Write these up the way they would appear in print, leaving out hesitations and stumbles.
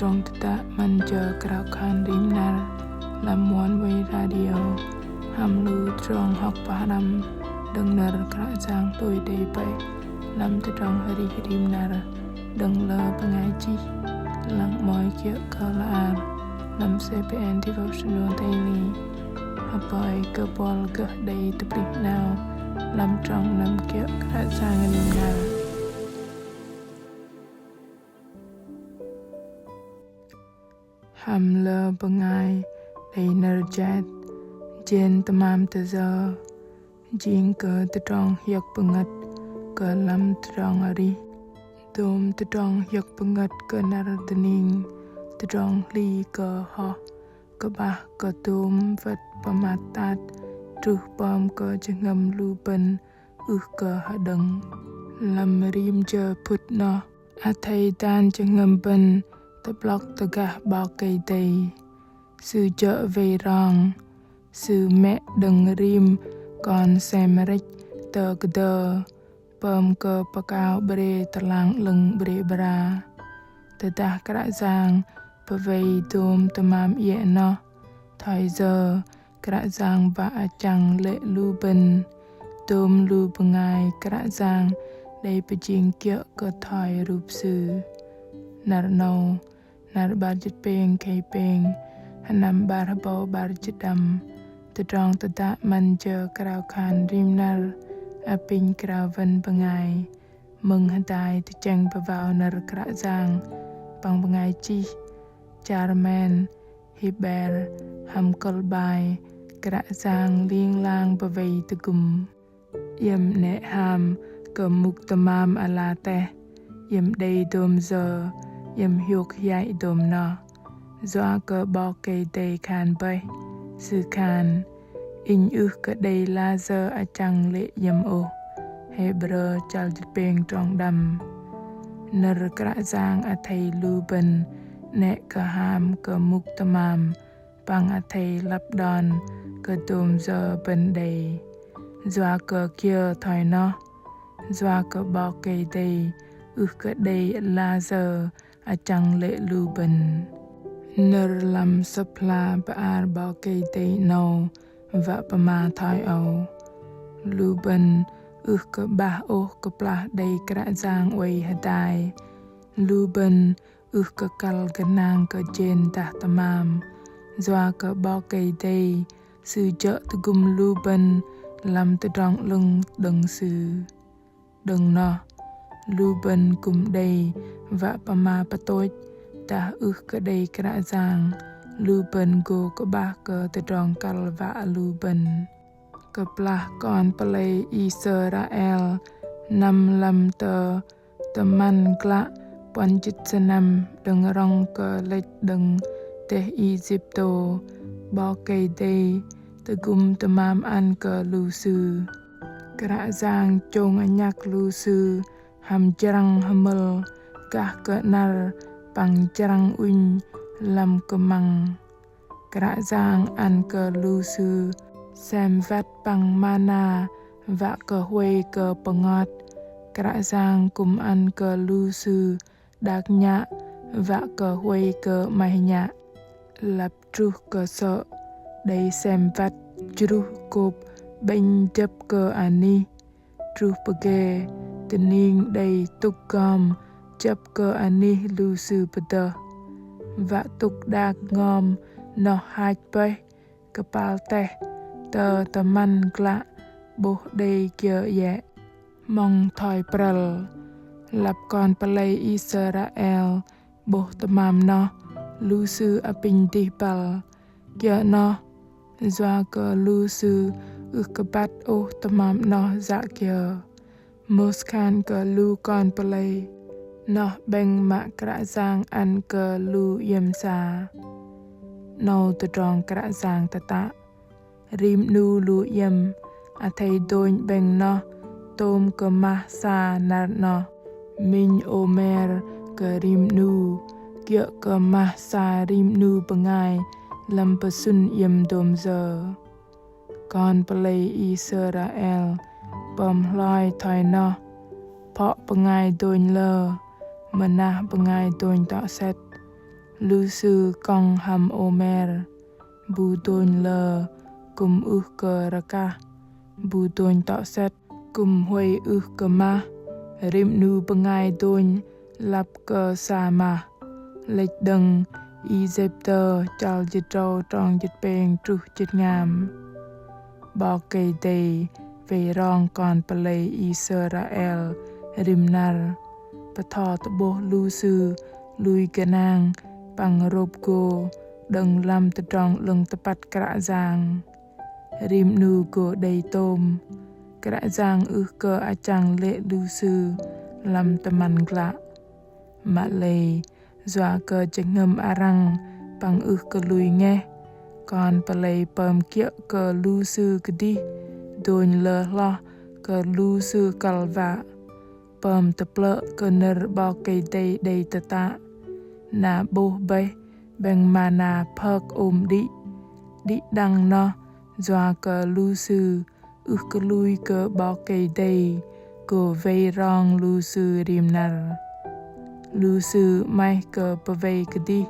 trong tata manja karakan rimnar lam one way radio ham lu trong học param đừng nar kara giang tôi đây bay lam trong hari rimnar đừng lơ pengaji lang moi kia kalar lam CPN devotional daily apai ke pol ke day teplik now lam trong lam kia kara giang rimnar ham lơ pengai day nerjat jen tamam tezo jing ke terong yak pengat ke lam terong ari dom terong yak pengat ke nardening terong li ke ho ke bah ke dom vat pamatat truh pom ke jengam luben ke hadang lam rim je put no athai dan jengam ben teblok tegah bao cây tây sư chợ về rong sư mẹ đừng rim con xem rich tờ cơ pom cơ pakao bre talang lưng bre bra tờ kra giang pavei dom tamam ye no thoi giờ kra giang va chang lệ lu ben dom lu bengai kra giang dei pejing kyo cơ thoi rup sư nar no nar bar jit peng kai peng hanam bar bo bar jidam terong tata manja krau khan rimnar aping krau van bengai mừng hatai te chang pavao nar kra giang pang bengai chi charman hiber ham kolbai kra giang lieng lang pavei tegum yem ne ham ke muk tamam ala te yem dei dom giờ yem hyuk yai dom no doa cơ bo cây tây khan bay sư khan in ke đây laser a chang lệ yem o hebrew chal peng trong đam nar kra giang a thai lu ben ne ka ham ke muk tamam pang a thai lap don ke dom giờ ben đầy doa cơ kia thoi no doa cơ bo cây tây ke đây laser a chang lệ lu ben ner lam sapla baar bao cây tây nâu và pama thoi au lu ben ke bah o ke plah đầy kra giang way hadai lu ben ke kal ganang ke jen tah tamam doa ke bao cây tây sư chợ tugum lu ben lam terong lung đừng sư đừng no lu ben kum đầy và pama patoj ta ke day kra giang lu ben go ke bah ke terong kal va lu ben ke plah kon play Israel nam lam teman kla panjit senam deng rong ke lech deng teh Egypto bao cây day tegum tamam an ke lu sư kra giang chong anyak lu sư ham jarang hamel kah ke nar pang jarang uin lam kemang kra giang an ke lu sư xem vat pang mana va ke huay ke pengot kra giang kum an ke lu sư dak nya va ke huay ke mai nya lap truh ke so dei xem vat jruh kop ben jap ke ani truh pege tening dei tukam chap ke ani lu sư beda va tuk dak ngom no haj pe kepal teh te teman kla boh dei kyo ye mong thoi pral lap kon palai Israel boh tamam no lu sư apin ti pal kyo no doa ke lu sư ke bat o tamam no za kyo mos khan ke lu kon palai no beng ma kra giang an ke lu yem sa no terong kra giang tata rim nu lu yem a thai doin beng no tom ke mah sa nar no min omer ke rim nu kyo ke mah sa rim nu bengai lam pesun yem dom giờ kon play Israel pom hloi thoi no pho bengai doin lơ menah bengai doin tak set lưu sư con hầm omer bu tôn lờ cùng cơ raka bu tôn tọ set cùng huay cơ ma rim nu bengai tôn lap cơ sa ma lệch đằng Egypter chal dịch trâu trong dịch bèn truh dịch ngam bò cây đầy về rong còn palay Israel rimnar patho tabo lu sư lui ganang bằng rộp cô đừng làm tự trọng lưng tập bắt cả giang rim nu cô đầy tôm cả giang cơ a chang lệ lu sư làm teman glạ mạ lệ dọa cơ chừng ngâm arang bằng cơ lui nghe còn palay pam kia cơ lu sư cơ đi đồn lơ lo cơ lu sư kalva pam tập lợ cơ nở bao cây đầy đầy tạ na bô bay bèn mana phật đi đăng no dọa cơ lu sư cơ lui cơ bao cây đầy cô vây rong lu sư rim nar lu sư mai cơ bờ vây cơ đi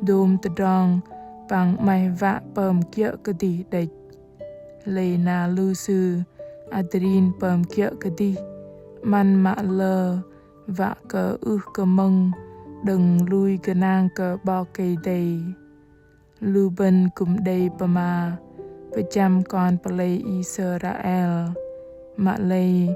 đôm tự rong bằng mai vạ pam kia cơ đi đầy lê na lu sư adrin pam kia cơ đi man mạ lơ vạ cơ cơ mông đừng lui cơ nang cơ bao cây đầy lu bên cùng đầy pama với chăm con palay Israel mạ lê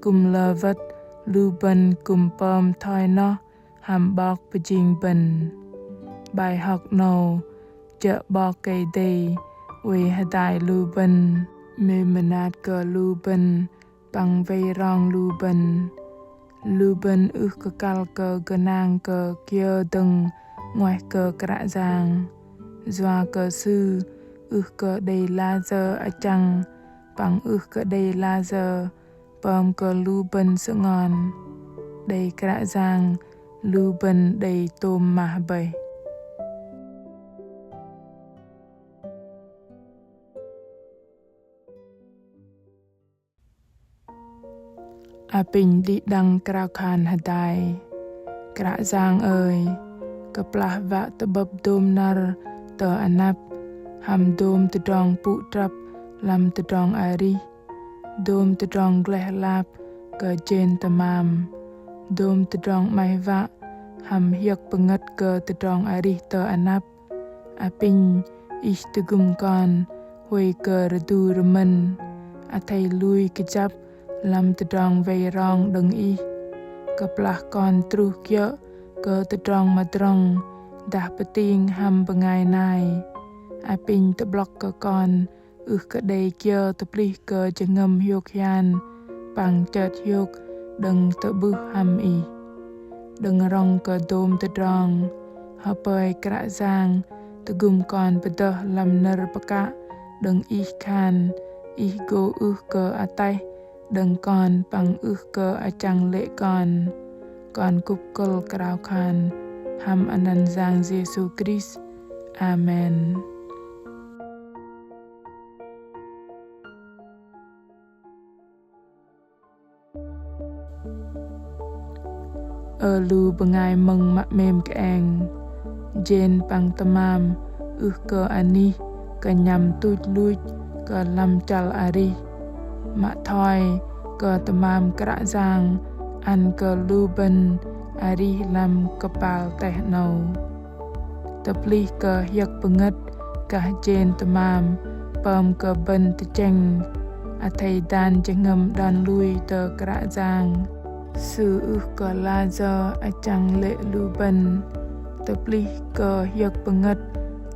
cùng lơ vật lu bên cùng pam thoi nó hàm bọc với trình bình bài học nào chợ bao cây đầy vì hà đại lu bên mê menat cơ lu bên bằng vây rong lu bên cơ kal cơ ganang cơ kia đừng ngoài cơ cả giang doa cơ sư cơ đầy la giờ a chăng bằng cơ đầy la giờ bom cơ lu bên sự ngon đầy cả giang lu bên đầy tôm mà bầy apin đi đăng krao khan hadai kra giang ơi kaplah va tabab dom nar tờ anap ham dom tự tròn pu trap làm tự tròn ari dom tự tròn gleh lap cơ jen tamam dom tự tròn mai va ham hiyak pengat cơ tự tròn ari tờ anap apin ich tegum kon huay cơ radu remen athay lui kejap làm tự tròn vây rong đừng y kaplah con tru kia cơ tự tròn mà tròn dah peting ham bengai nai apin tự block cơ con cơ đầy kia tự pli cơ chừng ngâm hiok hian bằng chợt hiok đừng tự bư ham y đừng rong cơ dôm tự tròn hợp bơi cả giang tự gum con bờ làm nở baka đừng y khan y go cơ atay đừng còn bằng cơ a chang lệ còn cục col krao khan ham anan giang Giêsu Christ amen lu bengai meng mak mem keeng jen pang tamam cơ ani cơ nhằm tụt lui cơ lam chal ari mạ thoi cơ tamam kra giang an cơ lu bên ari lam kapal teh nau tapli cơ hiyak pengat kah jen tamam pam cơ bên te cheng athai dan chengam dan lui tờ kra giang sư cơ la giờ a chang lệ lu bên tapli cơ hiyak pengat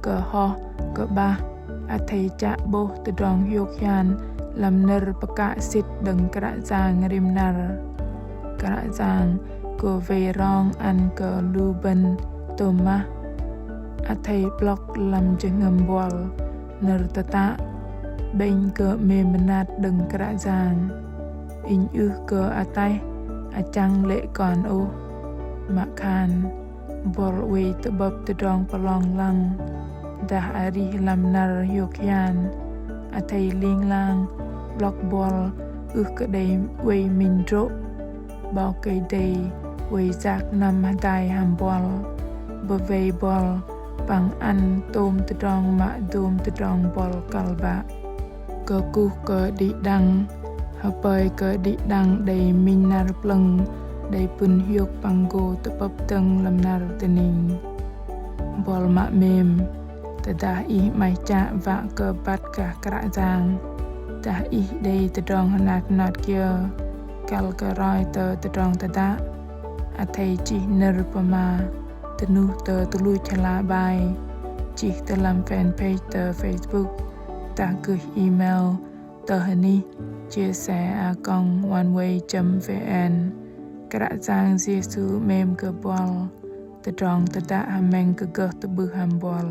cơ ho cơ ba athai cha bo te dong hiok hian làm nở baka sit đừng cả giang rim nar cả giang cô về rong ăn cờ lu bên toma athai block làm chừng ngầm bol nở tata bên cờ mê menat đừng cả giang in cờ atay a chang lệ còn ô mạ khan bol we tự bập tự dong palong lang dah ari làm nar hiok hian athai ling lang block ball cơ đầy quay mình rộ bao cây đầy quay giặc nằm đài hàm ball bờ vây ball bằng ăn tôm từ trong mạ tôm từ trong bol kalba cơ cu cơ đi đăng hợp bơi cơ đi đăng đầy minar pleng đầy pun hiuk panggo tepap teng lemnar tening bol mạ mềm tdah ih mai cha và cơ bat cả kra giang tah ih đầy từ trong hanat nat kia kal cơ roi từ trong tada athai chi nirpama tenu tulu chala bai chỉ dalam fanpage Facebook ta gửi email hani chia sẻ oneway.vn kra giang Giêsu mem ke bol trong tada hameng ke bư ham bol